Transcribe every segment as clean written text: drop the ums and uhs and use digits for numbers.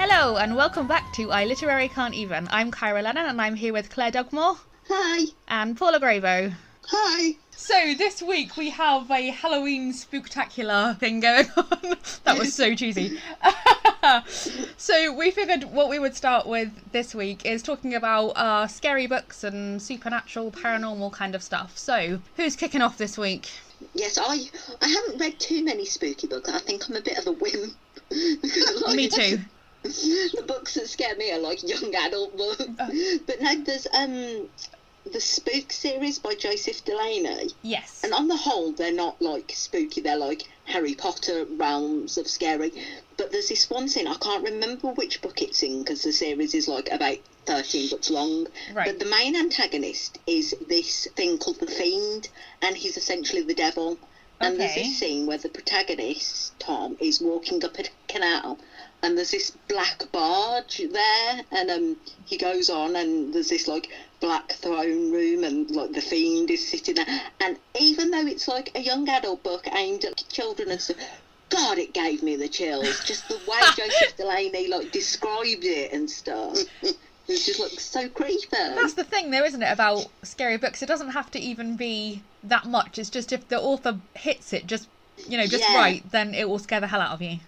Hello and welcome back to I Literary Can't Even. I'm Kyra Lennon and I'm here with Clare Dugmore. Hi. And Paula Gravo. Hi. So this week we have a Halloween spooktacular thing going on. That was so cheesy. So we figured what we would start with this week is talking about scary books and supernatural, paranormal kind of stuff. So who's kicking off this week? Yes, I haven't read too many spooky books. I think I'm a bit of a wimp. Me too. The books that scare me are like young adult books. But now there's the Spooks series by Joseph Delaney. Yes. And on the whole, they're not like spooky. They're like Harry Potter realms of scary. But there's this one scene, I can't remember which book it's in because the series is like about 13 books long. Right. But the main antagonist is this thing called the Fiend, and he's essentially the devil. And there's this scene where the protagonist, Tom, is walking up a canal, and there's this black barge there, and he goes on, and there's this like black throne room, and like the Fiend is sitting there. And even though it's like a young adult book aimed at children and stuff, God, it gave me the chills. Just the way Joseph Delaney like described it and stuff. It just looks so creepy. That's the thing, though, isn't it, about scary books? It doesn't have to even be that much. It's just if the author hits it just right, then it will scare the hell out of you.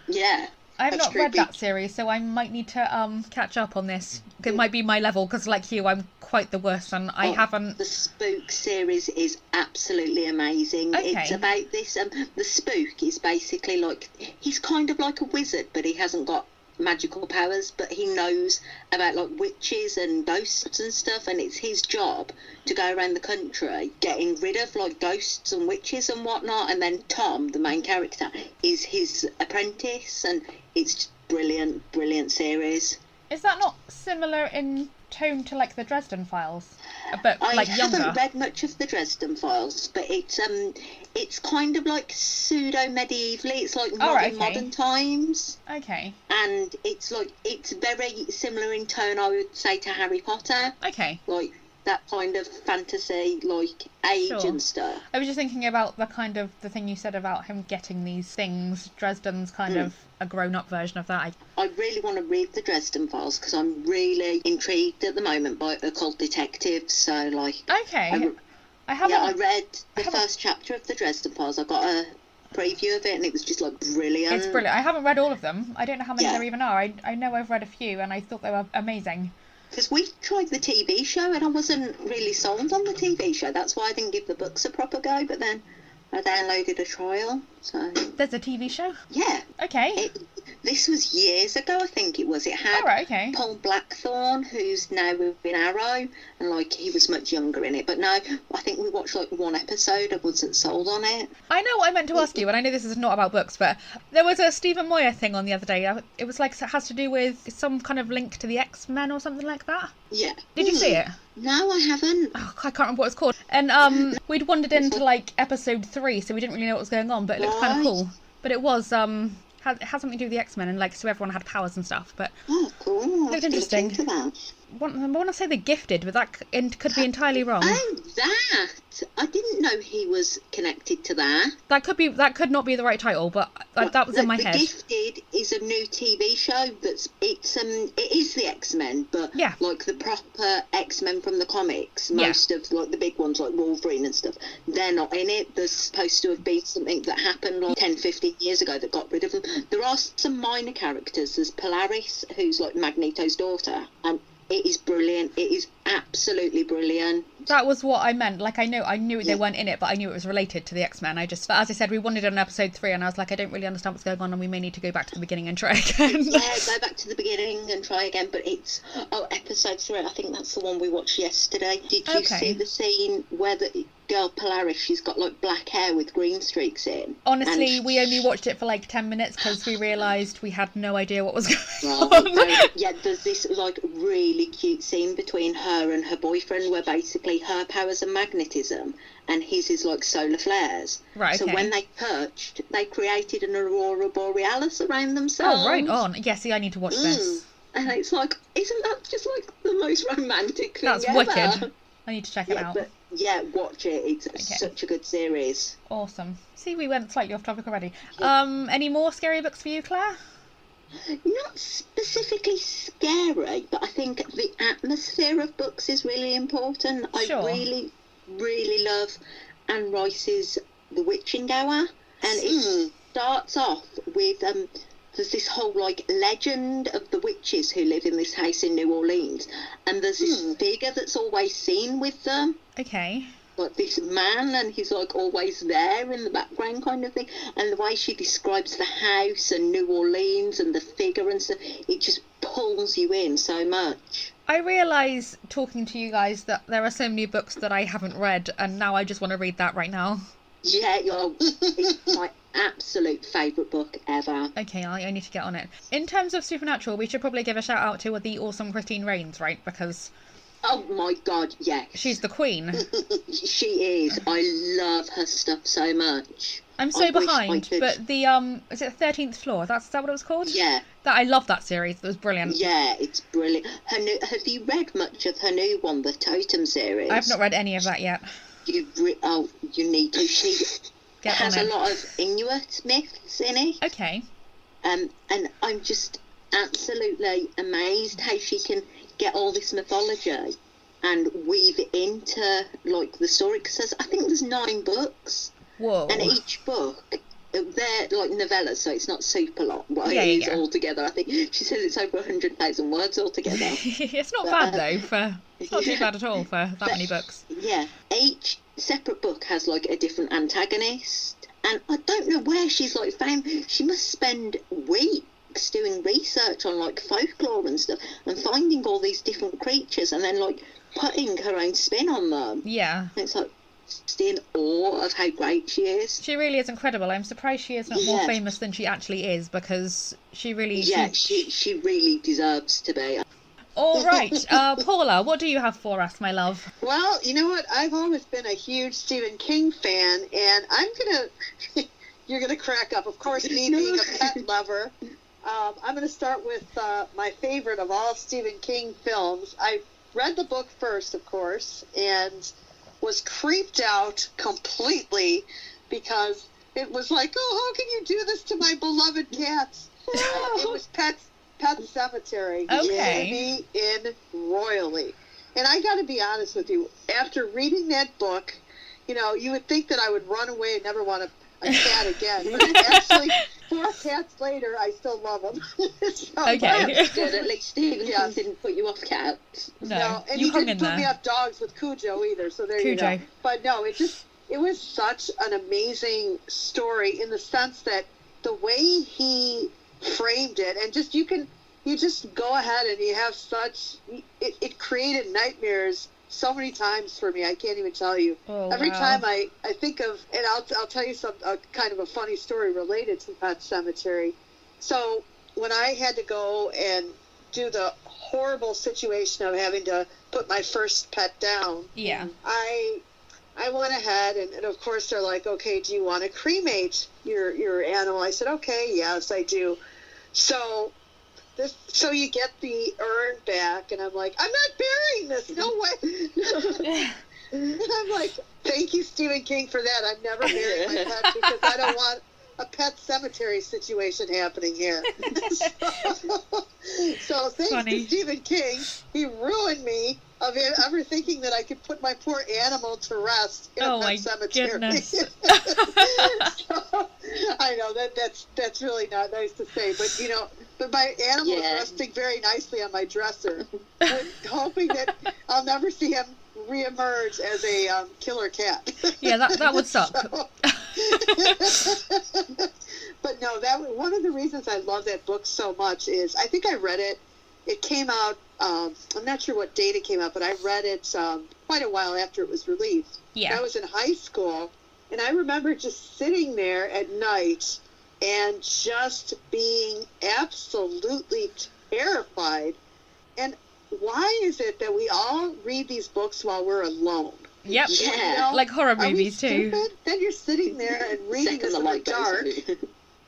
Yeah. I've not read that series, so I might need to catch up on this. It might be my level, because like you, I'm quite the worst, and I haven't... The Spooks series is absolutely amazing. Okay. It's about this... the Spook is basically like... He's kind of like a wizard, but he hasn't got magical powers, but he knows about like witches and ghosts and stuff, and it's his job to go around the country getting rid of like ghosts and witches and whatnot. And then Tom, the main character, is his apprentice, and it's just brilliant series. Is that not similar in tone to like the Dresden Files, but like younger? I haven't read much of the Dresden Files, but it's kind of like pseudo medievally. It's like modern times. Okay. And it's very similar in tone, I would say, to Harry Potter. Okay. Like that kind of fantasy, like age and stuff. I was just thinking about the thing you said about him getting these things. Dresden's kind of a grown-up version of that. I really want to read the Dresden Files because I'm really intrigued at the moment by occult detectives. So like, okay, I read the first chapter of the Dresden Files. I got a preview of it, and it was just like brilliant. It's brilliant. I haven't read all of them. I don't know how many there even are. I know I've read a few, and I thought they were amazing. Because we tried the TV show, and I wasn't really sold on the TV show. That's why I didn't give the books a proper go. But then I downloaded a trial. So there's a TV show? Yeah. Okay. This was years ago, I think it was. It had Paul Blackthorne, who's now in Arrow, and like he was much younger in it. But no, I think we watched like one episode. I wasn't sold on it. I know what I meant to ask you, and I know this is not about books, but there was a Stephen Moyer thing on the other day. It was like, it has to do with some kind of link to the X-Men or something like that. Yeah. Did you see it? No, I haven't. Oh, I can't remember what it's called. And we'd wandered into like episode 3, so we didn't really know what was going on, but it looked kind of cool. But it was it had something to do with the X-Men, and like so everyone had powers and stuff. But cool. It looked interesting. I want to say The Gifted, but that could be entirely wrong. Oh, that! I didn't know he was connected to that. That could not be the right title, but that was in my head. The Gifted is a new TV show it is the X-Men, but like the proper X-Men from the comics, most of like the big ones like Wolverine and stuff, they're not in it. There's supposed to have been something that happened like 10, 15 years ago that got rid of them. There are some minor characters. There's Polaris, who's like Magneto's daughter, and it is brilliant. It is absolutely brilliant. That was what I meant. Like, I knew they weren't in it, but I knew it was related to the X-Men. As I said, we wanted on episode 3, and I was like, I don't really understand what's going on, and we may need to go back to the beginning and try again. Yeah, go back to the beginning and try again. But it's episode 3. I think that's the one we watched yesterday. Did you see the scene where the girl Polaris, she's got like black hair with green streaks in? Honestly, we only watched it for like 10 minutes because we realised we had no idea what was going on. Yeah, there's this like really cute scene between her and her boyfriend where basically her powers are magnetism and his is like solar flares. Right. So when they perched, they created an aurora borealis around themselves. Oh, right on. Yeah, see, I need to watch this. And it's like, isn't that just like the most romantic thing That's ever? wicked. I need to check it out. But yeah, watch it. It's such a good series. Awesome. See, we went slightly off topic already. Yeah. Any more scary books for you, Claire? Not specifically scary, but I think the atmosphere of books is really important. Sure. I really, really love Anne Rice's The Witching Hour, and it starts off with there's this whole like legend of the witches who live in this house in New Orleans, and there's this figure that's always seen with them. Okay. Like this man, and he's like always there in the background kind of thing, and the way she describes the house and New Orleans and the figure and stuff, it just pulls you in so much. I realise, talking to you guys, that there are so many books that I haven't read, and now I just want to read that right now. Yeah, it's my absolute favourite book ever. Okay, I need to get on it. In terms of supernatural, we should probably give a shout out to the awesome Christine Rains, right? Because oh my god, yes. she's the queen. She is. I love her stuff so much. I'm so behind, but the is it 13th Floor? Is that what it was called? Yeah. I love that series. It was brilliant. Yeah, it's brilliant. Have you read much of her new one, the Totem series? I've not read any of that yet. You need to. She has a lot of Inuit myths in it. Okay. And I'm just absolutely amazed how she can get all this mythology and weave it into like the story. Because I think there's 9 books. Whoa. And each book, they're like novellas, so it's not super long. Well, it is altogether. I think she said it's over 100,000 words altogether. It's not bad though. It's not too bad at all for that many books. Yeah, each separate book has like a different antagonist, and I don't know where she's like found. She must spend weeks doing research on like folklore and stuff, and finding all these different creatures, and then like putting her own spin on them. Yeah, and it's like just in awe of how great she is. She really is incredible. I'm surprised she is not more famous than she actually is, because she really she really deserves to be. All right, Paula, what do you have for us, my love? Well, you know what? I've always been a huge Stephen King fan, and you're gonna crack up. Of course, me being a pet lover, I'm gonna start with my favorite of all Stephen King films. I read the book first, of course, and was creeped out completely because it was like, oh, how can you do this to my beloved cats? It was Pet Cemetery. Okay. He me in royally. And I got to be honest with you, after reading that book, you would think that I would run away and never want a cat again. But actually, 4 cats later, I still love them. Okay. That's good. At least Stephen King didn't put you off cats. No, and he didn't put me off dogs with Cujo either, so there you go. But no, it was such an amazing story in the sense that the way he framed it, and you just go ahead and you have it created nightmares so many times for me. I can't even tell you. Every time I think of, and I'll tell you kind of a funny story related to Pet Cemetery. So when I had to go and do the horrible situation of having to put my first pet down, I went ahead and of course they're like, okay, do you want to cremate your animal? I said, okay, yes, I do. So you get the urn back, and I'm like, I'm not burying this, no way. And I'm like, thank you, Stephen King, for that. I'm never burying my pet because I don't want a Pet Cemetery situation happening here. So thanks to Stephen King, he ruined me of ever thinking that I could put my poor animal to rest in a Pet Cemetery. Goodness. So, I know that's really not nice to say, but my animal is resting very nicely on my dresser, hoping that I'll never see him reemerge as a killer cat. Yeah, that would suck. But no, one of the reasons I love that book so much is I think I read it. It came out. I'm not sure what date it came out, but I read it quite a while after it was released. Yeah. I was in high school, and I remember just sitting there at night and just being absolutely terrified. And why is it that we all read these books while we're alone? Yep. Yeah. Like horror movies too. Then you're sitting there and reading this in the dark,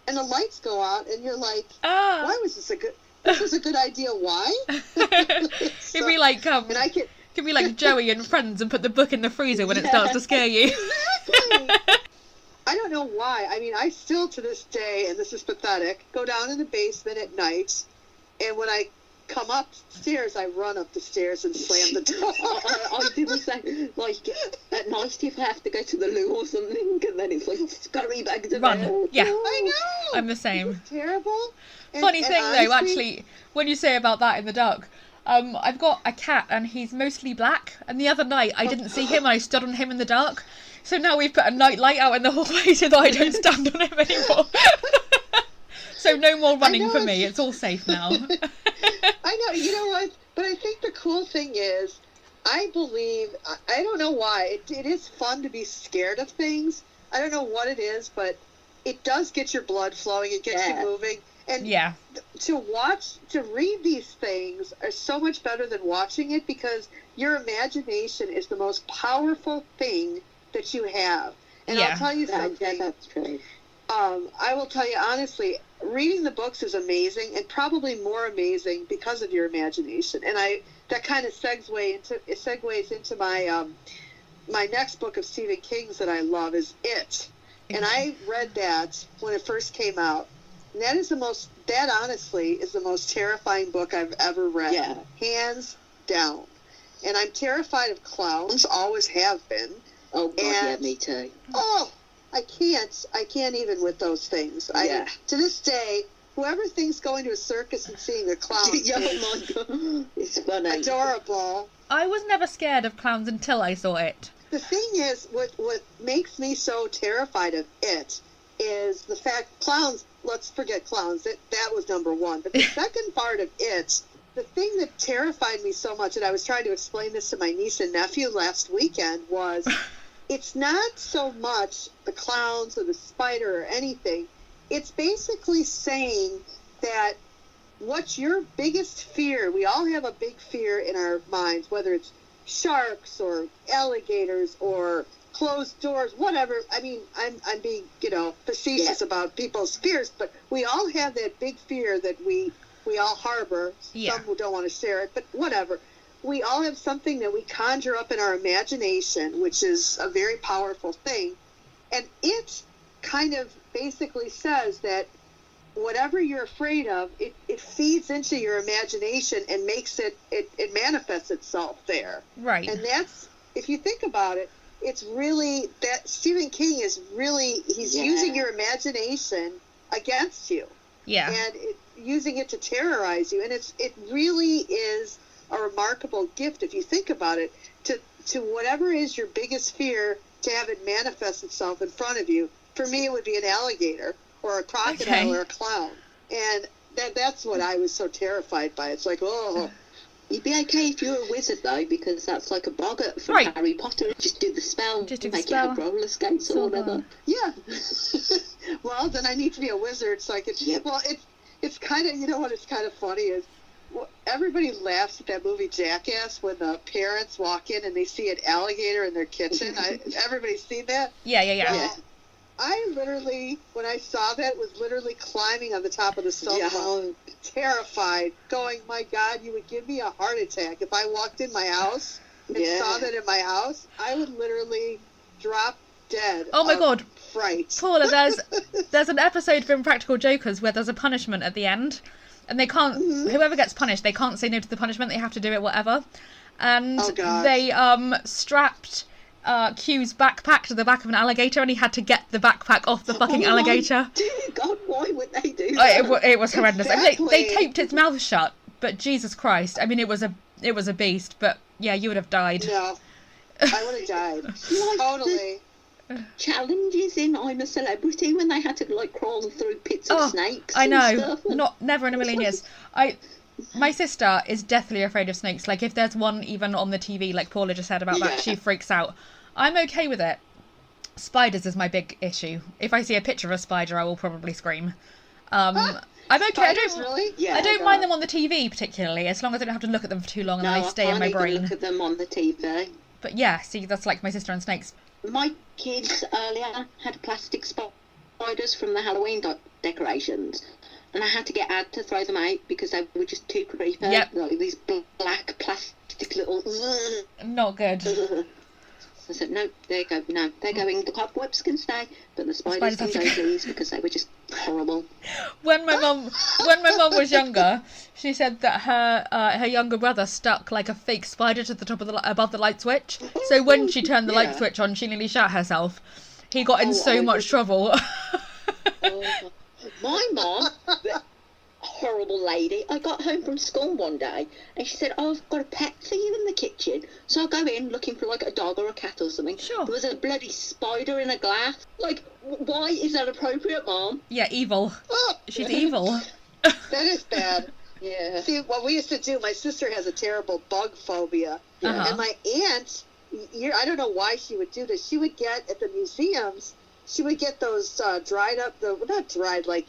and the lights go out, and you're like, why was this this was a good idea, why? It'd be like, could be like Joey and Friends and put the book in the freezer when it starts to scare you. Exactly. I don't know why. I mean, I still to this day, and this is pathetic, go down in the basement at night, and when I come upstairs, I run up the stairs and slam the door. I do the same. Like, at night, if I have to go to the loo or something, and then it's like, scurry back to Run. bed. Yeah. I know. I'm the same. It's terrible. Funny thing, though, actually, when you say about that in the dark, I've got a cat, and he's mostly black, and the other night, I didn't see him, and I stood on him in the dark. So now we've put a night light out in the hallway so that I don't stand on him anymore. So no more running for me. It's all safe now. I know. You know what? But I think the cool thing is, I believe, I don't know why, it is fun to be scared of things. I don't know what it is, but it does get your blood flowing. It gets you moving. And to read these things are so much better than watching it, because your imagination is the most powerful thing that you have. And I'll tell you something. Yeah, that's true. I will tell you honestly, reading the books is amazing, and probably more amazing because of your imagination. And that kind of segues into my my next book of Stephen King's that I love is It. And I read that when it first came out. And that honestly is the most terrifying book I've ever read. Yeah. Hands down. And I'm terrified of clowns, always have been. Oh, God, yeah, me too. Oh, I can't even with those things. To this day, whoever thinks going to a circus and seeing a clown oh my God, it's funny. Adorable. I was never scared of clowns until I saw It. The thing is, what makes me so terrified of It is the fact clowns, let's forget clowns, that was number one. But the second part of It, the thing that terrified me so much, and I was trying to explain this to my niece and nephew last weekend, was it's not so much the clowns or the spider or anything. It's basically saying that what's your biggest fear? We all have a big fear in our minds, whether it's sharks or alligators or closed doors, whatever. I mean, I'm being, facetious about people's fears, but we all have that big fear that we all harbor. Some who don't want to share it, but whatever. We all have something that we conjure up in our imagination, which is a very powerful thing. And it kind of basically says that whatever you're afraid of, it feeds into your imagination and makes it manifests itself there. Right. And that's, if you think about it, it's really that Stephen King is really, he's using your imagination against you. Yeah. And using it to terrorize you. And it really is a remarkable gift, if you think about it, to whatever is your biggest fear, to have it manifest itself in front of you. For me, it would be an alligator or a crocodile or a clown. And that's what I was so terrified by. It's like, oh. You'd be okay if you were a wizard, though, because that's like a boggart from Harry Potter. Just do the spell, make it have roller skates or whatever. Yeah. Well, then I need to be a wizard so I could... Yeah. Well, it's kind of... You know what? It's kind of funny is... Everybody laughs at that movie Jackass when the parents walk in and they see an alligator in their kitchen. Everybody's seen that? Yeah. Well, I literally, when I saw that, was literally climbing on the top of the sofa, terrified, going, my God, you would give me a heart attack. If I walked in my house and saw that in my house, I would literally drop dead. Oh my God. Fright. Paula, there's an episode from Practical Jokers where there's a punishment at the end. And they can't, whoever gets punished, they can't say no to the punishment. They have to do it whatever. And they strapped Q's backpack to the back of an alligator, and he had to get the backpack off the fucking alligator. Dear God, why would they do that? It was horrendous. Exactly. I mean, they taped its mouth shut, but Jesus Christ. I mean, it was a beast, but yeah, you would have died. No, I would have died. Totally. Challenges in I'm a Celebrity when they had to crawl through pits of snakes. I know. And stuff. Never in a million years. My sister is deathly afraid of snakes. Like, if there's one even on the TV, like Paula just said about that, she freaks out. I'm okay with it. Spiders is my big issue. If I see a picture of a spider, I will probably scream. I'm okay. Spiders, really? I don't mind them on the TV particularly, as long as I don't have to look at them for too long and they stay in my brain. I can't even look at them on the TV. But yeah, see, that's like my sister and snakes. My kids earlier had plastic spiders from the Halloween decorations, and I had to get Ad to throw them out because they were just too creepy. Yep. Like these black plastic little... Not good. I said, no, there you go, no, they're going, the cobwebs can stay, but the spiders can go, please, because they were just horrible. When my mum was younger, she said that her younger brother stuck like a fake spider to the top of above the light switch. So when she turned the light switch on, she nearly shat herself. He got in so much trouble. My mum, horrible lady, I got home from school one day and she said, oh, I've got a pet for you in the kitchen. So I go in looking for like a dog or a cat or something. Sure. There was a bloody spider in a glass. Like, why is that appropriate, Mom? Yeah, evil. She's evil. That is bad. Yeah. See, what we used to do, my sister has a terrible bug phobia. And my aunt, I don't know why she would do this. She would get at the museums, she would get those dried up, not dried, like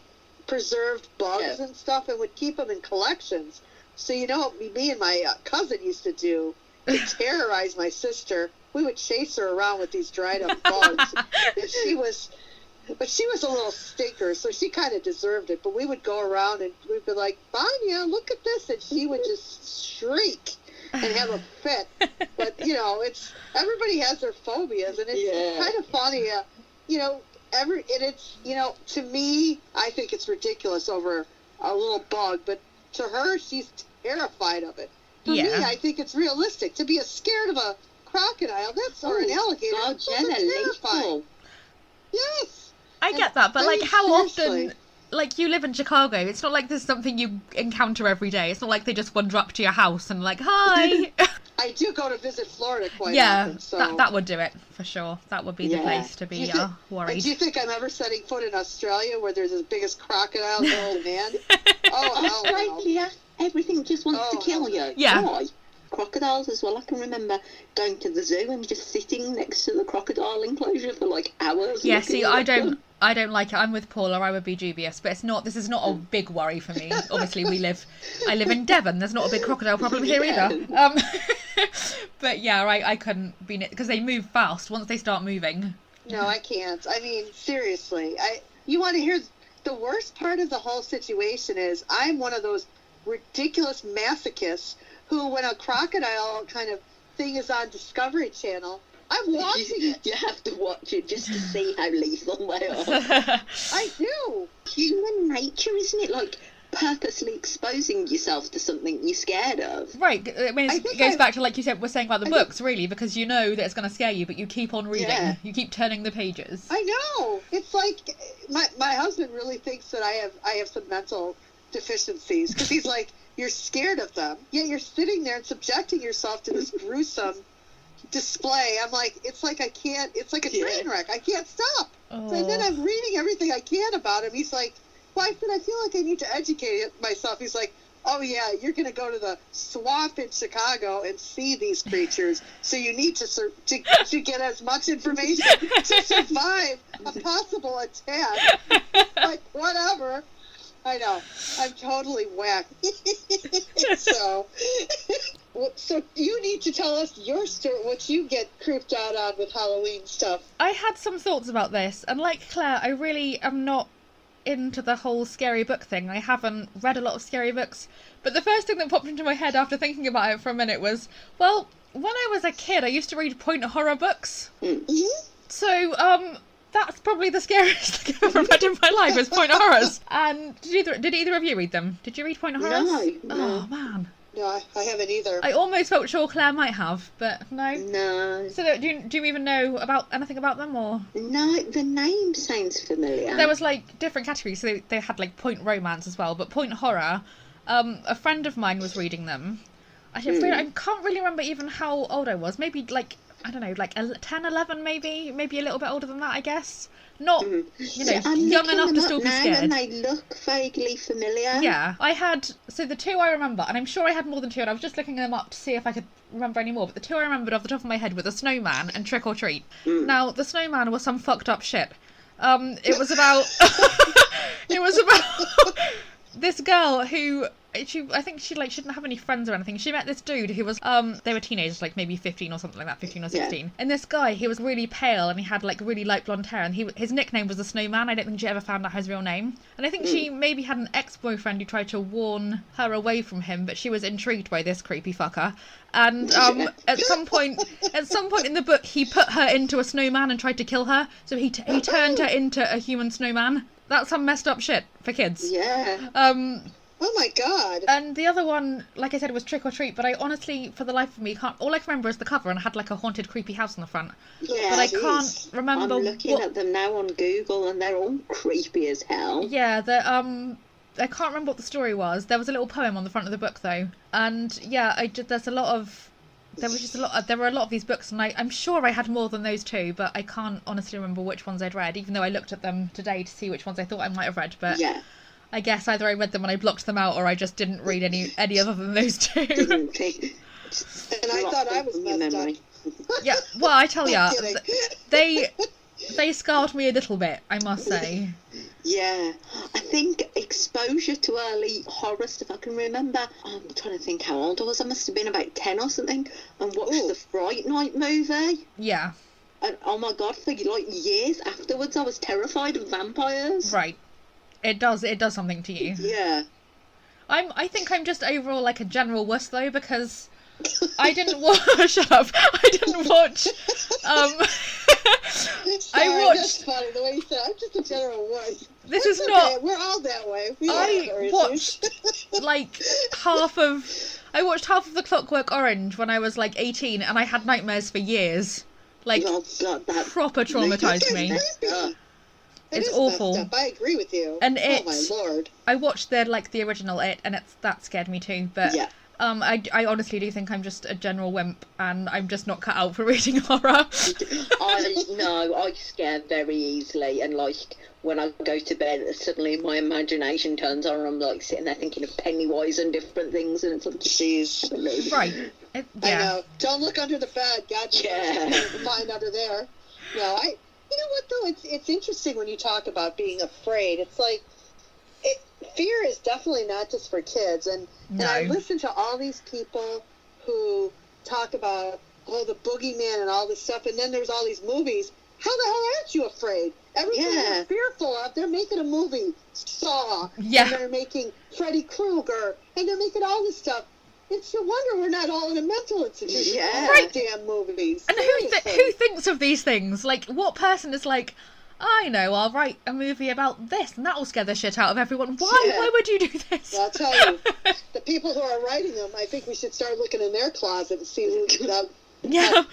preserved bugs and stuff, and would keep them in collections. So you know what me and my cousin used to do to terrorize my sister? We would chase her around with these dried up bugs. And she was a little stinker, so she kind of deserved it. But we would go around and we'd be like, Vanya, look at this, and she would just shriek and have a fit. But you know, it's everybody has their phobias, and it's kind of funny, you know. To me, I think it's ridiculous over a little bug, but to her, she's terrified of it. For me, I think it's realistic to be scared of a crocodile. Or an alligator. God, Jenna, lethal. Yes. I get that, but like, how often? Like, you live in Chicago. It's not like there's something you encounter every day. It's not like they just wander up to your house and like, hi. I do go to visit Florida quite often. Yeah, so. that would do it, for sure. That would be the place to be worried. Do you think I'm ever setting foot in Australia where there's the biggest crocodile known to man? Oh, hell no. Everything just wants to kill you. Yeah. Why? Crocodiles as well. I can remember going to the zoo and just sitting next to the crocodile enclosure for like hours. Yeah, see, I don't like it. I'm with Paula. I would be dubious, but this is not a big worry for me. Obviously, I live in Devon. There's not a big crocodile problem here either. But yeah, I couldn't be because they move fast once they start moving. No, I can't. I mean, seriously. You want to hear the worst part of the whole situation is I'm one of those ridiculous masochists who, when a crocodile kind of thing is on Discovery Channel, I'm watching it. You have to watch it just to see how lethal they are. I do. Human nature, isn't it? Like, purposely exposing yourself to something you're scared of. Right. I mean, it goes back to, like you said, we're saying about the books, really, because you know that it's going to scare you, but you keep on reading. Yeah. You keep turning the pages. I know. It's like, my husband really thinks that I have some mental deficiencies, because he's like, you're scared of them, yet you're sitting there and subjecting yourself to this gruesome display. I'm like, it's like a train wreck. I can't stop. Oh. So then I'm reading everything I can about him. He's like, well, I said, I feel like I need to educate myself. He's like, oh yeah, you're going to go to the swamp in Chicago and see these creatures. So you need to get as much information to survive a possible attack. Like, whatever. I know. I'm totally whacked. So you need to tell us your story, what you get creeped out on with Halloween stuff. I had some thoughts about this, and like Claire, I really am not into the whole scary book thing. I haven't read a lot of scary books, but the first thing that popped into my head after thinking about it for a minute was, well, when I was a kid, I used to read point horror books. Mm-hmm. So, that's probably the scariest thing I've ever read in my life, is point horrors. And did either of you read them? Did you read point horrors? No. Oh, man. No, I haven't either. I almost felt sure Claire might have, but no. No. So do you even know anything about them, or? No, the name sounds familiar. There was like different categories, so they had like point romance as well, but point horror. A friend of mine was reading them. I can't really remember even how old I was. Maybe like, I don't know, like 10, 11 maybe a little bit older than that, I guess. Not, young enough to still be scared. And they look vaguely familiar. Yeah, so the two I remember, and I'm sure I had more than two, and I was just looking them up to see if I could remember any more, but the two I remembered off the top of my head were The Snowman and Trick or Treat. Now, The Snowman was some fucked up shit. It was about this girl who I think she like shouldn't have any friends or anything. She met this dude who was they were teenagers, like maybe 15 or something like that, 15 or 16. Yeah. And this guy, he was really pale and he had like really light blonde hair, and his nickname was the Snowman. I don't think she ever found out his real name. And I think she maybe had an ex-boyfriend who tried to warn her away from him, but she was intrigued by this creepy fucker. And at some point in the book, he put her into a snowman and tried to kill her. So he turned her into a human snowman. That's some messed up shit for kids. Yeah. Oh my god. And the other one, like I said, was Trick or Treat, but I honestly, for the life of me, can't. All I can remember is the cover and it had like a haunted, creepy house on the front. Yeah, but I can't remember. I'm looking at them now on Google and they're all creepy as hell. Yeah, I can't remember what the story was. There was a little poem on the front of the book though, and yeah, there were a lot of these books, and I'm sure I had more than those two, but I can't honestly remember which ones I'd read, even though I looked at them today to see which ones I thought I might have read. But yeah, I guess either I read them and I blocked them out, or I just didn't read any other than those two. And I thought I was messed up. Yeah, well, I tell ya, they scarred me a little bit, I must say. Yeah, I think exposure to early horror stuff, I can remember, I'm trying to think how old I was, I must have been about 10 or something, and watched the Fright Night movie. Yeah. And oh my god, for like years afterwards I was terrified of vampires. Right. It does something to you. Yeah. I think I'm just overall like a general wuss though, because I didn't watch. Shut up! I didn't watch. Sorry, I watched. That's funny the way you said. I'm just a general wuss. This is not. We're all that way. I watched like half of. I watched half of The Clockwork Orange when I was like 18, and I had nightmares for years. Like that proper traumatized me. It's awful. I agree with you. And oh my lord! I watched the original It, and that scared me too. But yeah. I honestly do think I'm just a general wimp, and I'm just not cut out for reading horror. I scare very easily, and like when I go to bed, suddenly my imagination turns on, and I'm like sitting there thinking of Pennywise and different things, and it's like, jeez. Right. Yeah. I know. Don't look under the bed. God, yeah. Find under there. No, you know what though? It's interesting when you talk about being afraid. It's like fear is definitely not just for kids, and I listen to all these people who talk about the boogeyman and all this stuff, and then there's all these movies. How the hell aren't you afraid? Everything you're fearful of, they're making a movie, Saw, and they're making Freddy Krueger, and they're making all this stuff. It's no wonder we're not all in a mental institution. Yeah, right. Damn movies. And who thinks of these things? Like, what person is like, I know, I'll write a movie about this, and that'll scare the shit out of everyone. Why would you do this? Well, I'll tell you, the people who are writing them, I think we should start looking in their closet and see how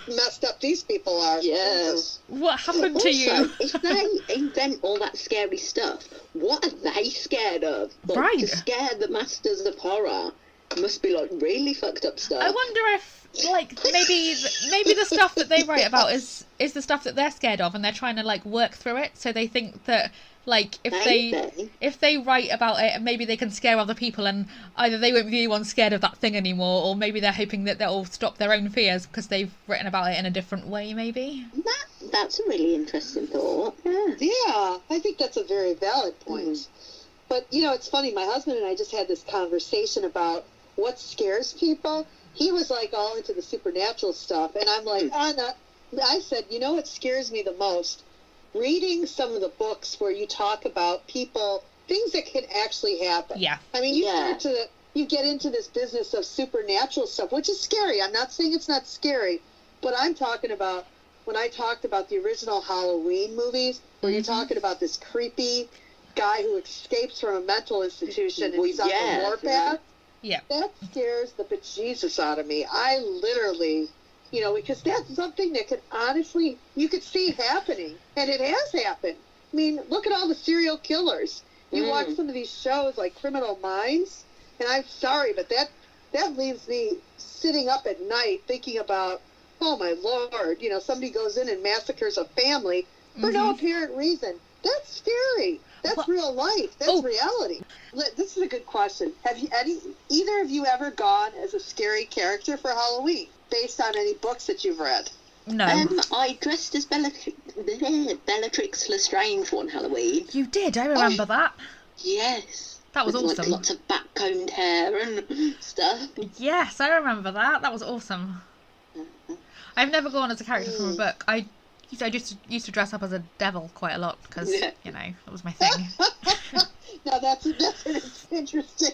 messed up these people are. Yes. What happened to you? If they invent all that scary stuff, what are they scared of? Like, right. To scare the masters of horror must be like really fucked up stuff. I wonder if like maybe the stuff that they write about is the stuff that they're scared of, and they're trying to like work through it, so they think that like if they write about it, maybe they can scare other people, and either they won't be the ones scared of that thing anymore, or maybe they're hoping that they'll stop their own fears because they've written about it in a different way, maybe. That's a really interesting thought. Yeah, I think that's a very valid point. But you know, it's funny, my husband and I just had this conversation about what scares people. He was like all into the supernatural stuff, and I'm like, I said, you know what scares me the most? Reading some of the books where you talk about people, things that can actually happen. Yeah. I mean, you get into this business of supernatural stuff, which is scary. I'm not saying it's not scary, but I'm talking about when I talked about the original Halloween movies, where you're talking about this creepy guy who escapes from a mental institution and he's on the warpath. Yeah. That scares the bejesus out of me. I literally, you know, because that's something that could honestly, you could see happening. And it has happened. I mean, look at all the serial killers. You watch some of these shows like Criminal Minds, and I'm sorry, but that leaves me sitting up at night thinking about, oh my Lord, you know, somebody goes in and massacres a family for no apparent reason. That's scary. That's real life. That's reality. This is a good question. Have either of you ever gone as a scary character for Halloween, based on any books that you've read? No. I dressed as Bellatrix Lestrange one Halloween. You did? I remember that. Yes. That was awesome. Like, lots of back-combed hair and stuff. Yes, I remember that. That was awesome. I've never gone as a character from a book. I just used to dress up as a devil quite a lot because, you know, that was my thing. No, that's interesting.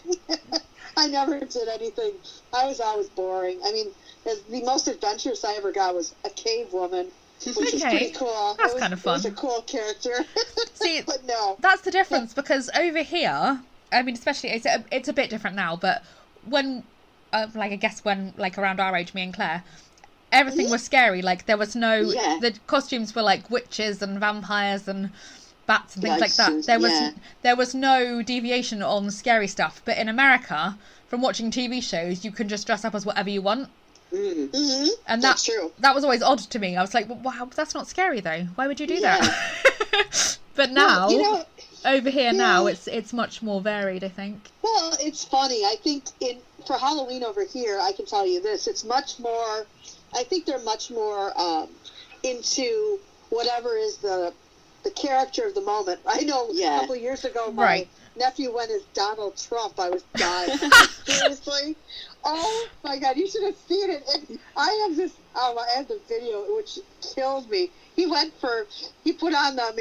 I never did anything. I was always boring. I mean, the most adventurous I ever got was a cave woman, which is pretty cool. That's kind of fun. It was a cool character. See, but no. That's the difference, because over here, I mean, especially, it's a bit different now, but when, like, I guess when, like, around our age, me and Claire, everything was scary. Like, there was no... Yeah. The costumes were, like, witches and vampires and bats and things like that. There was no deviation on scary stuff. But in America, from watching TV shows, you can just dress up as whatever you want. Mm-hmm. And that's true. That was always odd to me. I was like, well, wow, that's not scary, though. Why would you do that? But now, over here now, it's much more varied, I think. Well, it's funny. I think for Halloween over here, I can tell you this, it's much more... I think they're much more into whatever is the character of the moment. I know a couple of years ago, my nephew went as Donald Trump. I was dying. Seriously. Oh, my God. You should have seen it. I have the video, which killed me. He put on the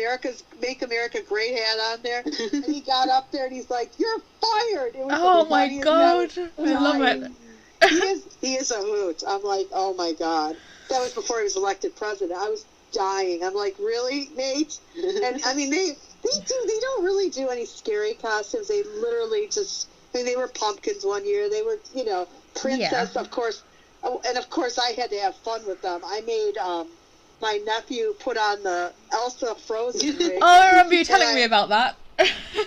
Make America Great hat on there, and he got up there, and he's like, "You're fired." It was oh, my God. I love it. He is a hoot. I'm like, oh my God. That was before he was elected president. I was dying. I'm like, really, Nate? And I mean, they don't really do any scary costumes. They literally just, I mean, they were pumpkins one year. They were, princess, of course. And of course I had to have fun with them. I made, my nephew put on the Elsa Frozen wig. Oh, I remember you telling me about that.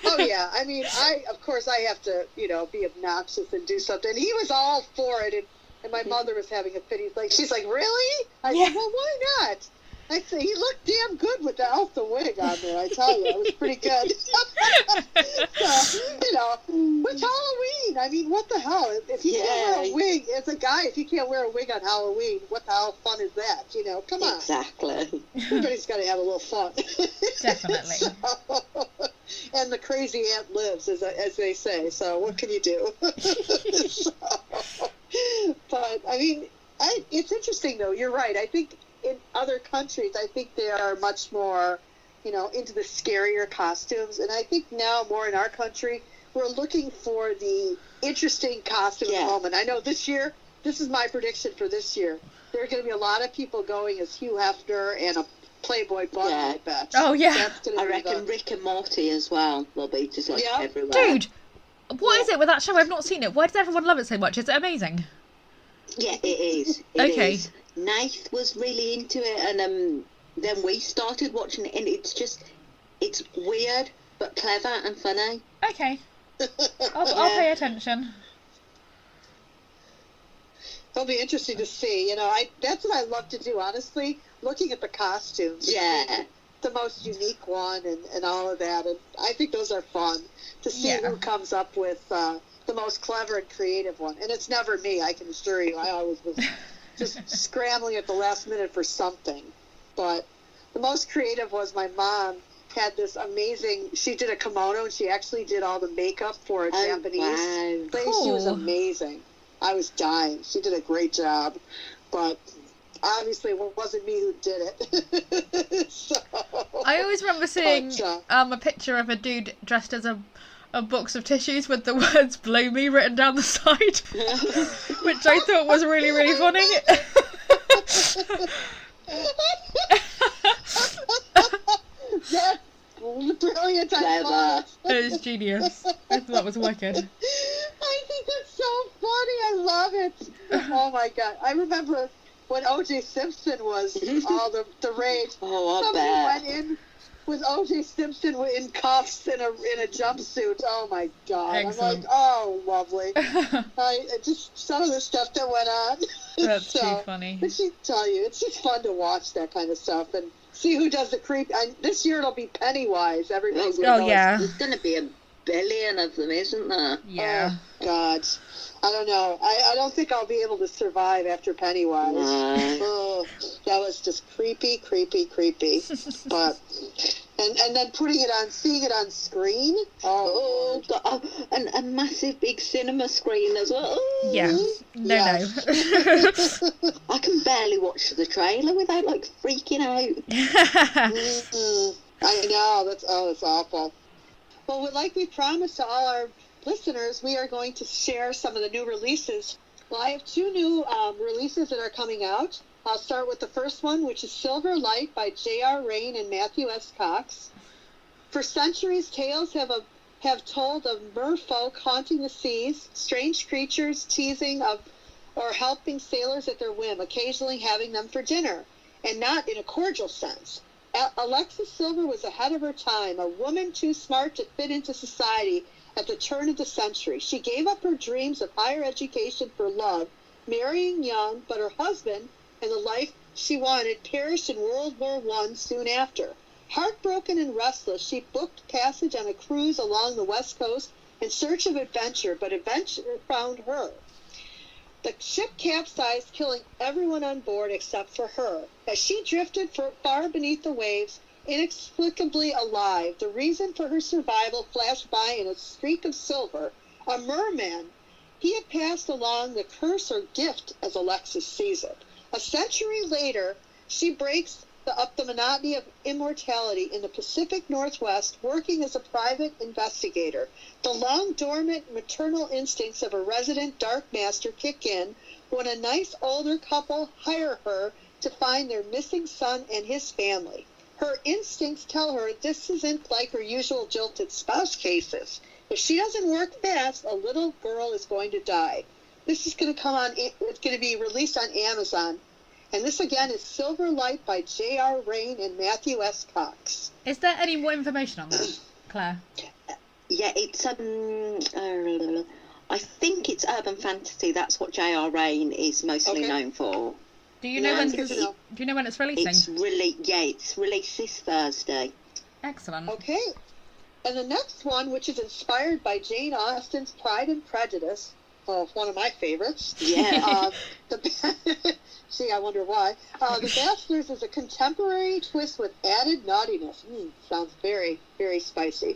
Oh yeah, I mean, of course I have to, be obnoxious and do something. And he was all for it, and my mother was having a fit. She's like, really? I said, well, why not? I said, he looked damn good with the Elsa wig on there, I tell you. It was pretty good. So, it's Halloween. I mean, what the hell? If you can't wear a wig, as a guy, if you can't wear a wig on Halloween, what the hell fun is that? Come on. Exactly. Everybody's got to have a little fun. Definitely. And the crazy aunt lives, as they say. So what can you do? But, I mean, it's interesting, though. You're right. I think in other countries, I think they are much more, into the scarier costumes. And I think now more in our country, we're looking for the interesting costume at the moment. I know this year, this is my prediction for this year. There are going to be a lot of people going as Hugh Hefner and a Playboy bunny, I bet. Oh, yeah. I reckon Rick and Morty as well will be just like everywhere. Dude, what is it with that show? I've not seen it. Why does everyone love it so much? Is it amazing? Yeah, it is. It is. Nath was really into it, and then we started watching it, and it's weird but clever and funny. Okay. I'll pay attention. It'll be interesting to see. That's what I love to do, honestly, looking at the costumes. Yeah. The most unique one and all of that. And I think those are fun to see who comes up with the most clever and creative one. And it's never me, I can assure you. I always was just scrambling at the last minute for something. But the most creative was my mom had this amazing, she did a kimono, and she actually did all the makeup for a Japanese place. Cool. She was amazing. I was dying. She did a great job. But obviously it wasn't me who did it. So, I always remember seeing a picture of a dude dressed as a box of tissues with the words "blow me" written down the side, which I thought was really, really funny. That's brilliant. Clever. It is genius. I thought that was wicked. I think that's so funny. I love it. Oh my God. I remember when O.J. Simpson was all the rage. Oh, Somebody went in with O.J. Simpson in cuffs in a jumpsuit. Oh my God. Excellent. I'm like, oh, lovely. Just some of the stuff that went on. That's too funny. But she tell you, it's just fun to watch that kind of stuff and see who does the creep. This year it'll be Pennywise. Everybody's yeah. There's going to be a billion of them, isn't there? Yeah. Oh, God. I don't know. I don't think I'll be able to survive after Pennywise. No. Oh, that was just creepy. But And then seeing it on screen. Oh God! And a massive big cinema screen as well. Oh. Yeah. No. I can barely watch the trailer without like freaking out. I know, that's awful. Well, like we promised to all our listeners, we are going to share some of the new releases. Well, I have 2 new releases that are coming out. I'll start with the first one, which is Silver Light by J.R. Rain and Matthew S. Cox. For centuries, tales have told of merfolk haunting the seas, strange creatures teasing of or helping sailors at their whim, occasionally having them for dinner, and not in a cordial sense. Alexis Silver was ahead of her time, a woman too smart to fit into society at the turn of the century. She gave up her dreams of higher education for love, marrying young, but her husband and the life she wanted perished in World War I soon after. Heartbroken and restless, she booked passage on a cruise along the West Coast in search of adventure, but adventure found her. The ship capsized, killing everyone on board except for her. As she drifted far beneath the waves, inexplicably alive, the reason for her survival flashed by in a streak of silver. A merman. He had passed along the curse or gift, as Alexis sees it. A century later, she breaks up the monotony of immortality in the Pacific Northwest, working as a private investigator. The long-dormant maternal instincts of a resident dark master kick in when a nice older couple hire her to find their missing son and his family. Her instincts tell her this isn't like her usual jilted spouse cases. If she doesn't work fast, a little girl is going to die. This is going to it's going to be released on Amazon. And this, again, is Silver Light by J.R. Rain and Matthew S. Cox. Is there any more information on that, Claire? Yeah, it's I think it's urban fantasy. That's what J.R. Rain is mostly known for. Do you know when it's releasing? It's released this Thursday. Excellent. Okay. And the next one, which is inspired by Jane Austen's Pride and Prejudice, one of my favorites. Yeah. See, I wonder why. The Bachelors is a contemporary twist with added naughtiness. Sounds very, very spicy.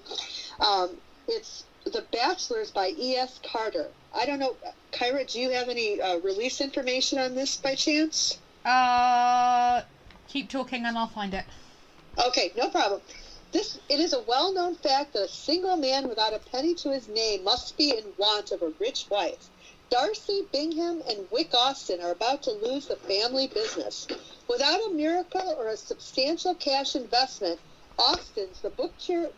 It's The Bachelors by E.S. Carter. I don't know, Kyra, do you have any release information on this by chance? Keep talking and I'll find it. Okay, no problem. It is a well-known fact that a single man without a penny to his name must be in want of a rich wife. Darcy Bingham and Wick Austen are about to lose the family business. Without a miracle or a substantial cash investment, Austen's, the bookstore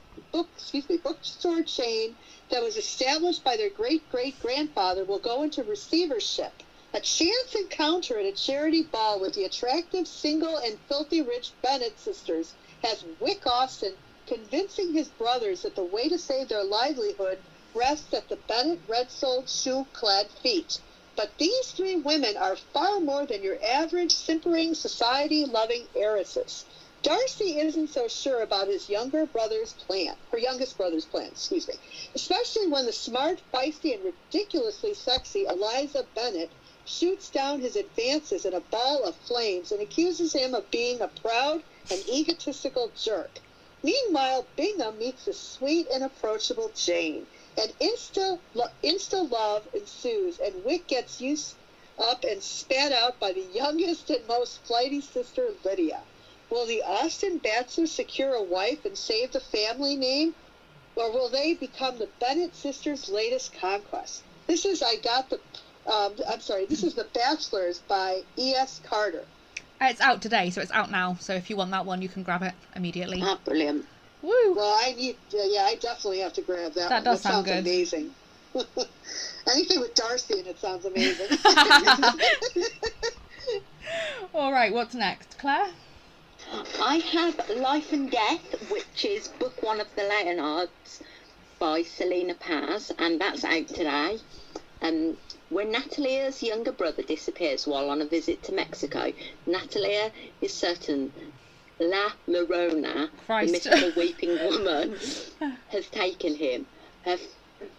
chain that was established by their great-great-grandfather, will go into receivership. A chance encounter at a charity ball with the attractive, single, and filthy rich Bennet sisters has Wick Austen convincing his brothers that the way to save their livelihood rests at the Bennet red-soled shoe-clad feet. But these 3 women are far more than your average, simpering, society-loving heiresses. Darcy isn't so sure about her youngest brother's plan, especially when the smart, feisty, and ridiculously sexy Eliza Bennet shoots down his advances in a ball of flames and accuses him of being a proud and egotistical jerk. Meanwhile, Bingham meets the sweet and approachable Jane, and insta love ensues, and Wick gets used up and spat out by the youngest and most flighty sister, Lydia. Will the Austen bachelor secure a wife and save the family name, or will they become the Bennet sisters' latest conquest? This is The Bachelors by E.S. Carter. It's out today, so it's out now. So if you want that one, you can grab it immediately. Ah, brilliant. Woo! Well, I definitely have to grab that one. That sounds good. Amazing. Anything with Darcy in it sounds amazing. All right, what's next, Claire? I have Life and Death, which is book 1 of the Leonards by Selena Paz, and that's out today. When Natalia's younger brother disappears while on a visit to Mexico, Natalia is certain La Llorona, the mythical weeping woman, has taken him. Her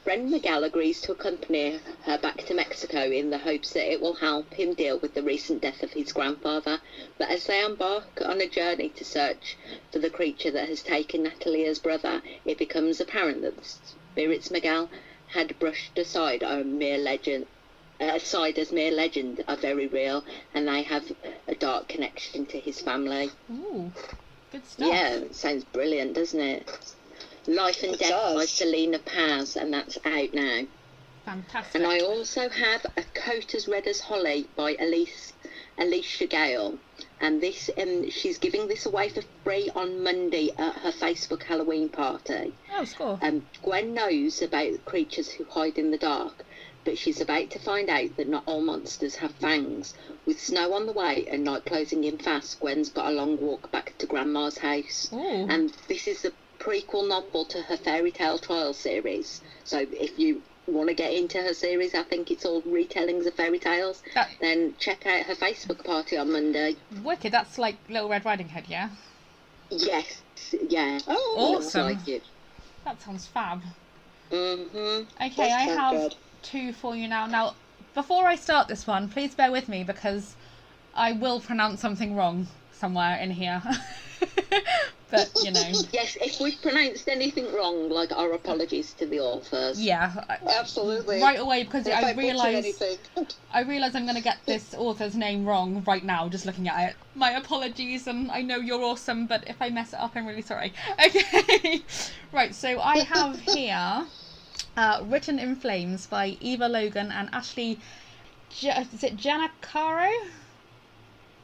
Friend Miguel agrees to accompany her back to Mexico in the hopes that it will help him deal with the recent death of his grandfather. But as they embark on a journey to search for the creature that has taken Natalia's brother, it becomes apparent that the spirits Miguel had brushed aside as mere legend are very real, and they have a dark connection to his family. Ooh, good stuff. Yeah, it sounds brilliant, doesn't it? Life and Death by Selena Paz, and that's out now. Fantastic. And I also have A Coat as Red as Holly by Alicia Gale, and this she's giving this away for free on Monday at her Facebook Halloween party. Oh, cool. Gwen knows about creatures who hide in the dark, but she's about to find out that not all monsters have fangs. With snow on the way and night closing in fast, Gwen's got a long walk back to Grandma's house. Ooh. And this is the prequel novel to her fairy tale trial series. So if you want to get into her series, I think it's all retellings of fairy tales, then check out her Facebook party on Monday. Wicked. That's like Little Red Riding Hood, yeah? Yes, yeah. Oh, awesome. Like it. That sounds fab. Mm-hmm. Okay, I have two for you now. Now, before I start this one, please bear with me because I will pronounce something wrong somewhere in here. But, you know. Yes, if we've pronounced anything wrong, like, our apologies to the authors. Yeah. Absolutely. Right away, because I realise I'm going to get this author's name wrong right now, just looking at it. My apologies, and I know you're awesome, but if I mess it up, I'm really sorry. Okay. Right, so I have here Written in Flames by Eva Logan and Ashley... is it Giannaccaro?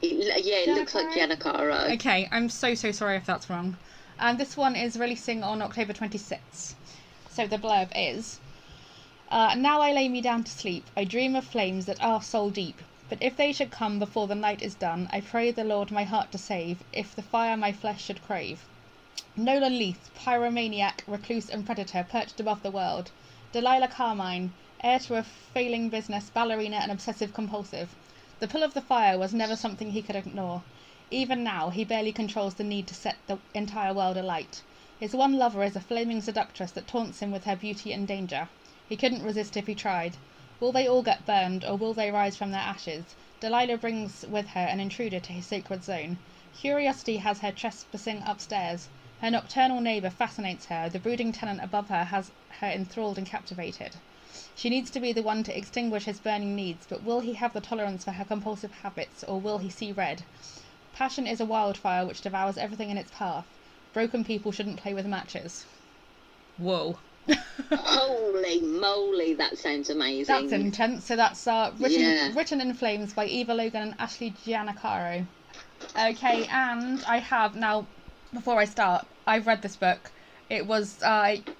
It looks like Giannaccaro. Okay, I'm so sorry if that's wrong. And this one is releasing on October 26th. So the blurb is, now I lay me down to sleep. I dream of flames that are soul deep. But if they should come before the night is done, I pray the Lord my heart to save, if the fire my flesh should crave. Nolan Leith, pyromaniac, recluse and predator, perched above the world. Delilah Carmine, heir to a failing business, ballerina and obsessive compulsive. The pull of the fire was never something he could ignore. Even now, he barely controls the need to set the entire world alight. His one lover is a flaming seductress that taunts him with her beauty and danger. He couldn't resist if he tried. Will they all get burned, or will they rise from their ashes? Delilah brings with her an intruder to his sacred zone. Curiosity has her trespassing upstairs. Her nocturnal neighbour fascinates her. The brooding tenant above her has her enthralled and captivated. She needs to be the one to extinguish his burning needs, but will he have the tolerance for her compulsive habits, or will he see red? Passion is a wildfire which devours everything in its path. Broken people shouldn't play with matches. Whoa. Holy moly, that sounds amazing. That's intense. So that's Written in Flames by Eva Logan and Ashley Giannaccaro. Okay, and I have, now, before I start, I've read this book. It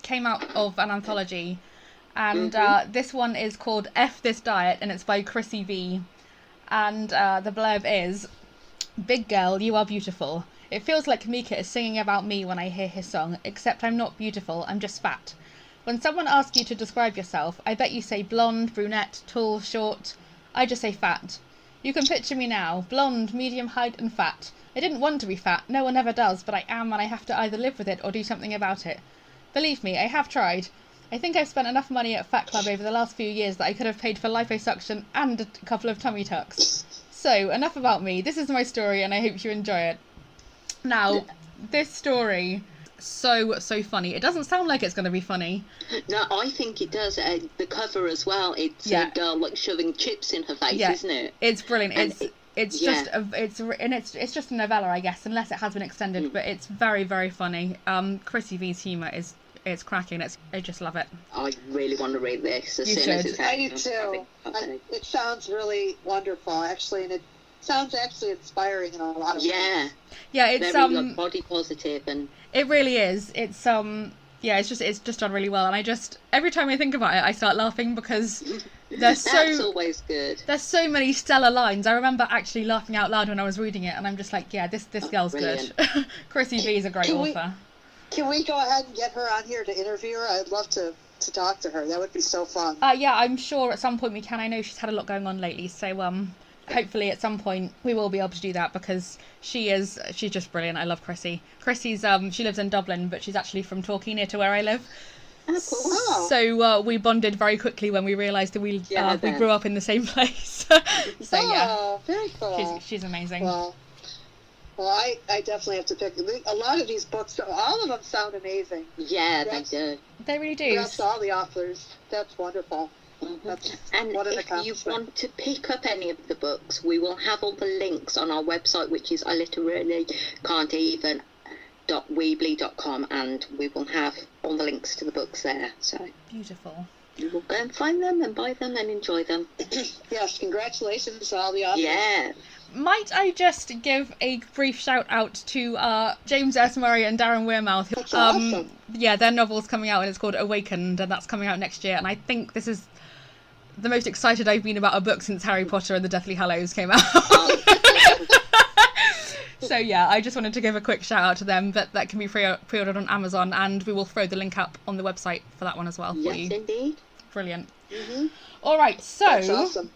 came out of an anthology. And this one is called F This Diet, and it's by Chrissy V. And the blurb is, Big girl, you are beautiful. It feels like Mika is singing about me when I hear his song, except I'm not beautiful, I'm just fat. When someone asks you to describe yourself, I bet you say blonde, brunette, tall, short. I just say fat. You can picture me now, blonde, medium height and fat. I didn't want to be fat, no one ever does, but I am, and I have to either live with it or do something about it. Believe me, I have tried. I think I've spent enough money at Fat Club over the last few years that I could have paid for liposuction and a couple of tummy tucks. So, enough about me. This is my story, and I hope you enjoy it. Now, this story, so funny. It doesn't sound like it's going to be funny. No, I think it does. The cover as well. It's a girl like shoving chips in her face, isn't it? It's brilliant. It's just a novella, I guess, unless it has been extended. But it's very, very funny. Chrissy V's humour is cracking. I just love it. I really want to read this as soon as it's out. I do too. It sounds really wonderful, actually, and it sounds actually inspiring in a lot of ways. Yeah, it's very body positive, and it really is. It's it's just done really well, and I just, every time I think about it, I start laughing because that's always good. There's so many stellar lines. I remember actually laughing out loud when I was reading it, and I'm just like, this girl's brilliant. good. Chrissy V is a great author. Can we go ahead and get her on here to interview her? I'd love to talk to her. That would be so fun. Yeah, I'm sure at some point we can. I know she's had a lot going on lately, so hopefully at some point we will be able to do that because she's just brilliant. I love Chrissy. Chrissy's she lives in Dublin, but she's actually from Torquay, near to where I live. Oh. So we bonded very quickly when we realised that we grew up in the same place. So yeah, very cool. She's amazing. Well, I definitely have to pick a lot of these books. All of them sound amazing. Yeah, they do. They really do. That's all the authors. That's wonderful. Mm-hmm. And if you want to pick up any of the books, we will have all the links on our website, which is iliterallycan'teven.weebly.com, and we will have all the links to the books there. So beautiful. You will go and find them and buy them and enjoy them. Yes, congratulations to all the authors. Yeah. Might I just give a brief shout out to James S. Murray and Darren Weirmouth. That's awesome. Yeah, their novel's coming out and it's called Awakened, and that's coming out next year. And I think this is the most excited I've been about a book since Harry Potter and the Deathly Hallows came out. So yeah, I just wanted to give a quick shout out to them. That can be pre-ordered on Amazon, and we will throw the link up on the website for that one as well for you. Yes, indeed. Brilliant. Mm-hmm. All right, so that's awesome.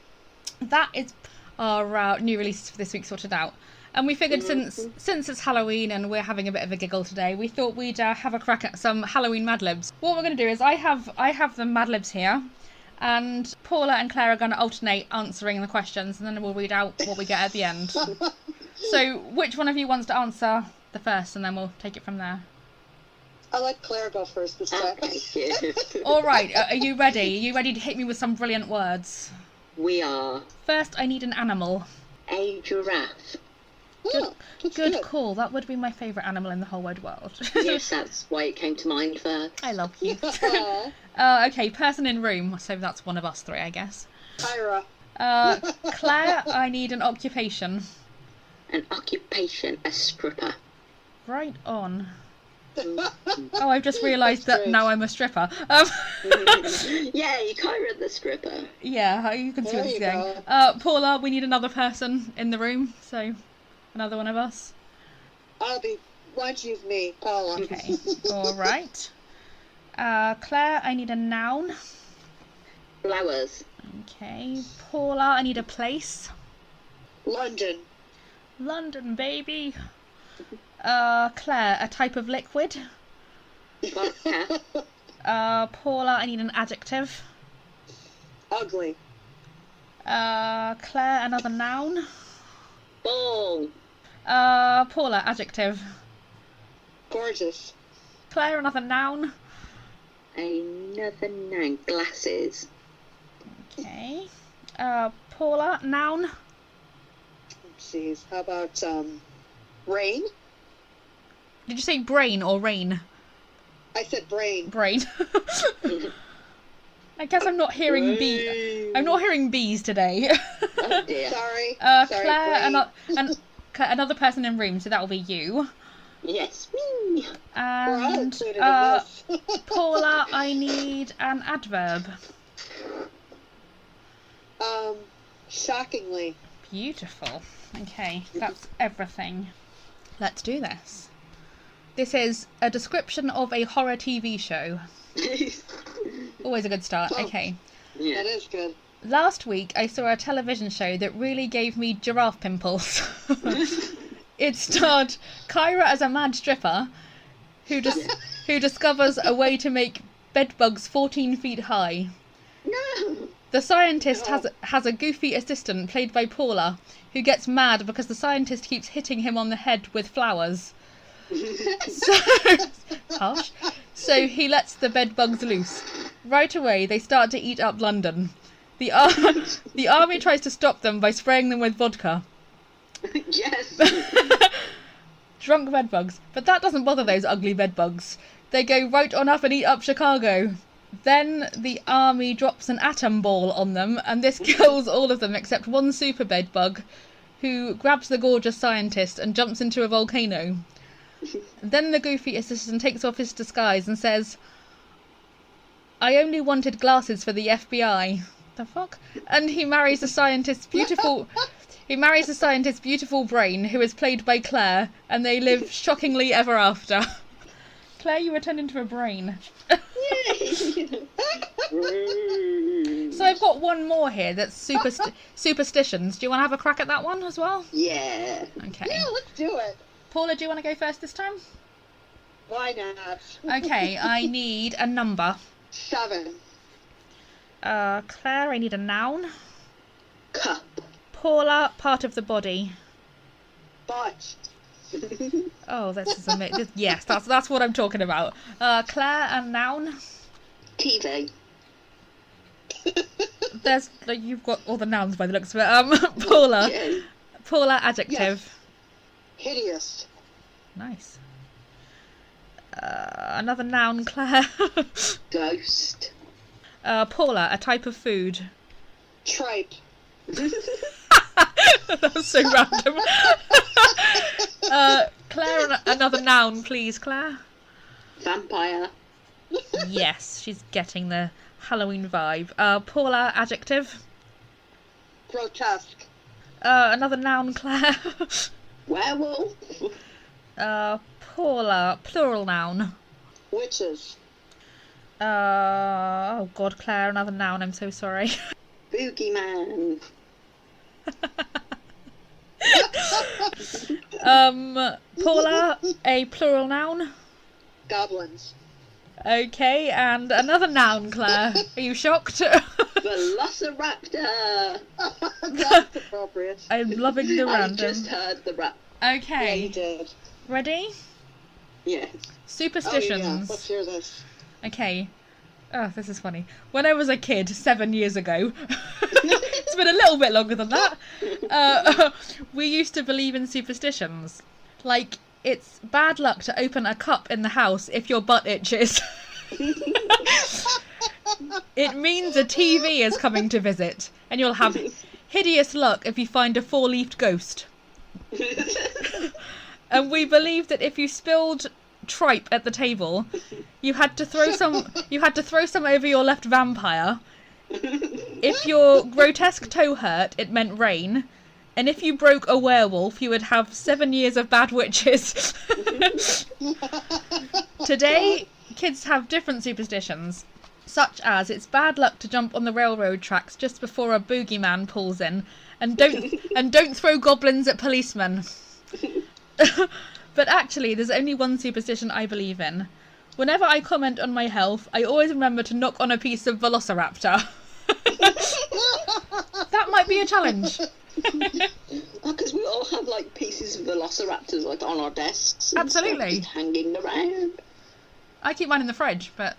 That is our new releases for this week sorted out. And we figured since it's Halloween and we're having a bit of a giggle today, we thought we'd have a crack at some Halloween Mad Libs. What we're going to do is I have the Mad Libs here, and Paula and Clare are going to alternate answering the questions, and then we'll read out what we get at the end. So which one of you wants to answer the first, and then we'll take it from there? I'll let Claire go first this time. Okay. All right, are you ready? Are you ready to hit me with some brilliant words? We are. First, I need an animal. A giraffe. Good call. That would be my favourite animal in the whole wide world. Yes, that's why it came to mind first. I love you. Okay, person in room. So that's one of us three, I guess. Kyra. Claire, I need an occupation. An occupation, a stripper. Right on. Oh, I've just realised that now I'm a stripper. Yeah, you Kyra the stripper. Yeah, you can see what it's going. Paula, we need another person in the room, so another one of us. Why don't you use me, Paula? Okay, alright. Claire, I need a noun. Flowers. Okay. Paula, I need a place. London. London, baby. Claire, a type of liquid. Vodka. Paula, I need an adjective. Ugly. Claire, another noun. Ball. Paula, adjective. Gorgeous. Claire, another noun. Another noun. Glasses. Okay. Paula, noun. Jeez, how about rain? Did you say brain or rain? I said brain. Brain. I guess I'm not hearing I'm not hearing bees today. Oh dear. Sorry. Claire, another person in room, so that will be you. Yes, me. And Paula, I need an adverb. Shockingly. Beautiful. Okay, that's everything. Let's do this. This is a description of a horror TV show. Always a good start. Okay. Yeah. That is good. Last week I saw a television show that really gave me giraffe pimples. It starred Kyra as a mad stripper who discovers a way to make bedbugs 14 feet high. No. The scientist has a goofy assistant played by Paula who gets mad because the scientist keeps hitting him on the head with flowers. So he lets the bedbugs loose. Right away they start to eat up London. The army tries to stop them by spraying them with vodka. Yes. Drunk bedbugs. But that doesn't bother those ugly bedbugs. They go right on up and eat up Chicago. Then the army drops an atom ball on them, and this kills all of them except one super bedbug, who grabs the gorgeous scientist and jumps into a volcano. Then the goofy assistant takes off his disguise and says, "I only wanted glasses for the FBI." The fuck? And he marries the scientist's beautiful brain, who is played by Claire, and they live shockingly ever after. Claire, you were turned into a brain. So I've got one more here that's superstitions. Do you want to have a crack at that one as well? Yeah. Okay. Yeah, let's do it. Paula, do you want to go first this time? Why not? Okay, I need a number. 7. Claire, I need a noun. Cup. Paula, part of the body. Butt. Oh, this is amazing. Yes, that's what I'm talking about. Claire, a noun. TV. There's you've got all the nouns by the looks of it. Paula. Yeah. Paula, adjective. Yes. Hideous. Nice. Another noun, Claire. Ghost. Paula, a type of food. Tripe. That was so random. Claire, another noun, please, Claire. Vampire. Yes, she's getting the Halloween vibe. Paula, adjective. Grotesque. Another noun, Claire. Werewolf. Paula, plural noun. Witches. Oh God, Claire, another noun. I'm so sorry. Boogeyman. Paula, a plural noun. Goblins. Okay, and another noun, Claire. Are you shocked? Velociraptor. That's appropriate. I'm loving the I random. just heard the rap. Yeah, Okay, you did. ready? Yeah. Superstitions. Oh, yeah. Let's hear this. Okay. Oh, this is funny. When I was a kid, 7 years ago, it's been a little bit longer than that, we used to believe in superstitions. Like, it's bad luck to open a cup in the house if your butt itches. It means a TV is coming to visit, and you'll have hideous luck if you find a 4-leafed ghost. And we believed that if you spilled tripe at the table, you had to throw some over your left vampire. If your grotesque toe hurt, it meant rain. And if you broke a werewolf, you would have 7 years of bad witches. Today, kids have different superstitions, such as it's bad luck to jump on the railroad tracks just before a boogeyman pulls in, and don't throw goblins at policemen. But actually, there's only one superstition I believe in. Whenever I comment on my health, I always remember to knock on a piece of velociraptor. That might be a challenge. Because we all have like pieces of velociraptors like on our desks. And Absolutely. just hanging around. I keep mine in the fridge, but...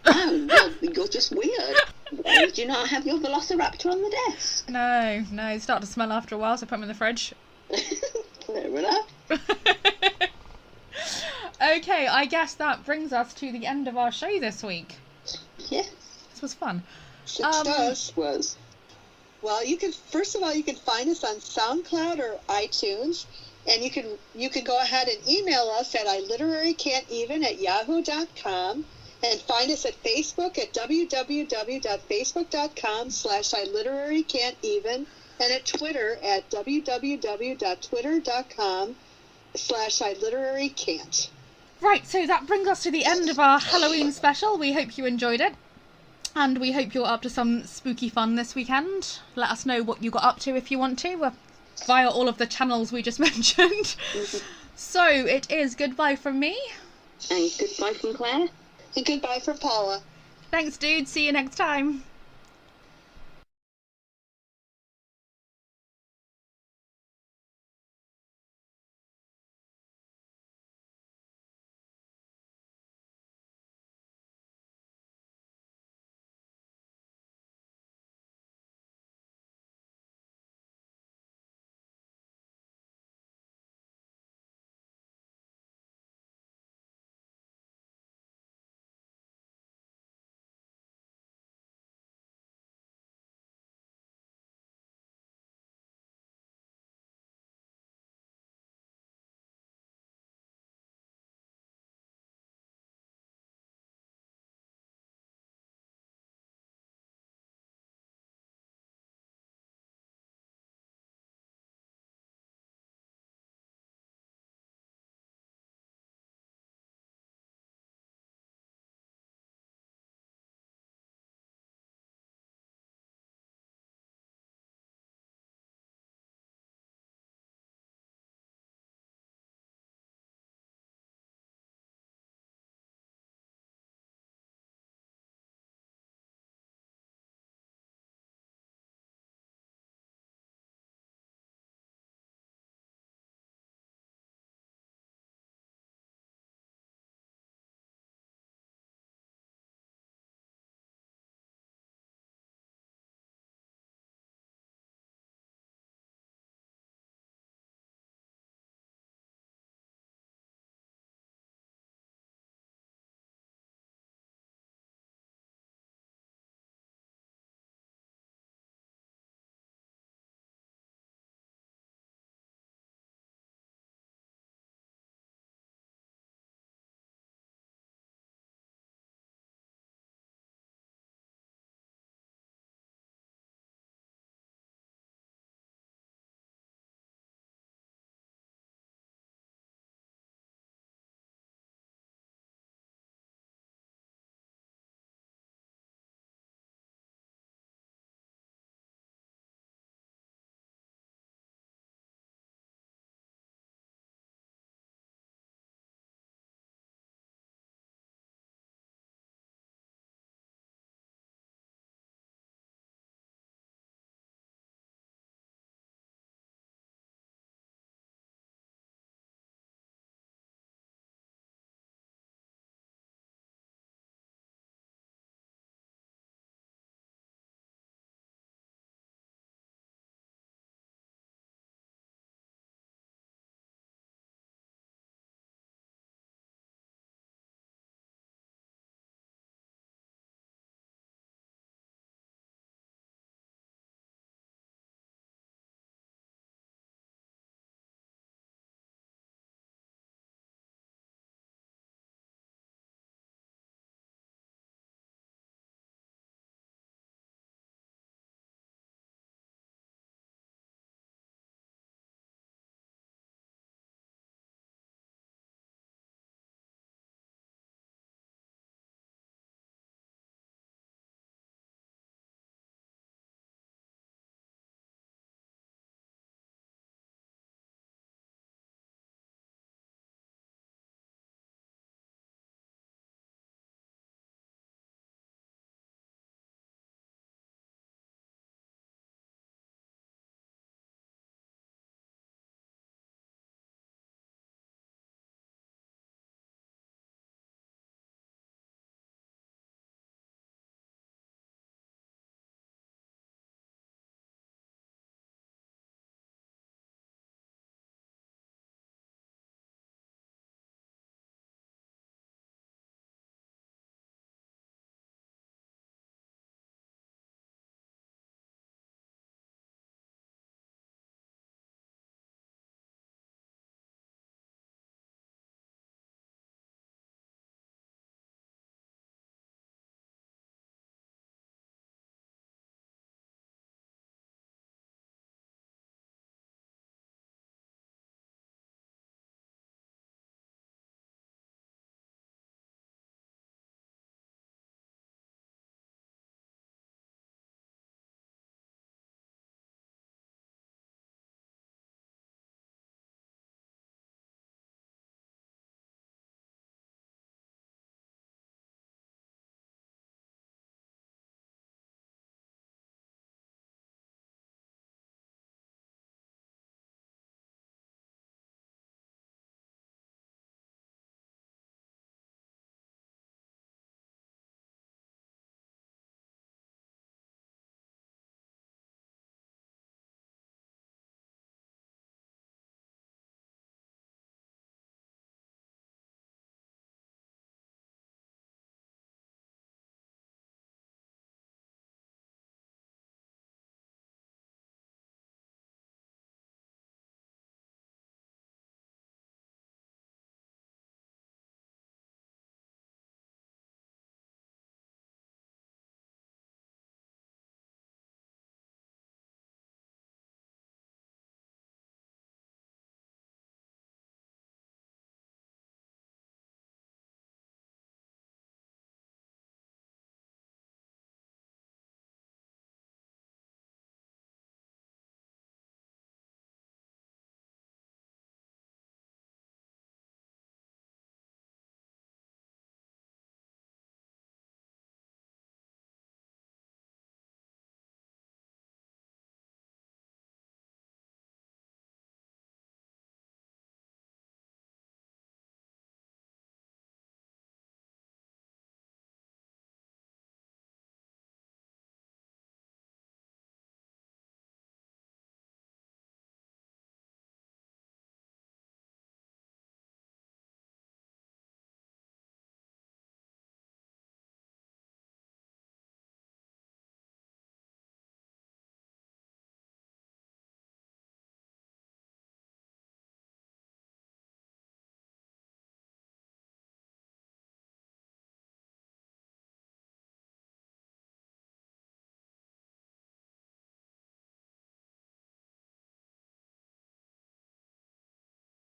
Oh, well, you're just weird. Why would you not have your velociraptor on the desk? No, they start to smell after a while, so I put them in the fridge. Fair enough. Okay, I guess that brings us to the end of our show this week. Yes. This was fun. Success. Was. Well, you can find us on SoundCloud or iTunes, and you can go ahead and email us at iliterarycan'teven@yahoo.com, and find us at Facebook at www.facebook.com/iliterarycan'teven, and at Twitter at www.twitter.com/iliterarycant. Right, so that brings us to the end of our Halloween special. We hope you enjoyed it. And we hope you're up to some spooky fun this weekend. Let us know what you got up to if you want to, via all of the channels we just mentioned. So it is goodbye from me. And goodbye from Claire. And goodbye from Paula. Thanks, dude. See you next time.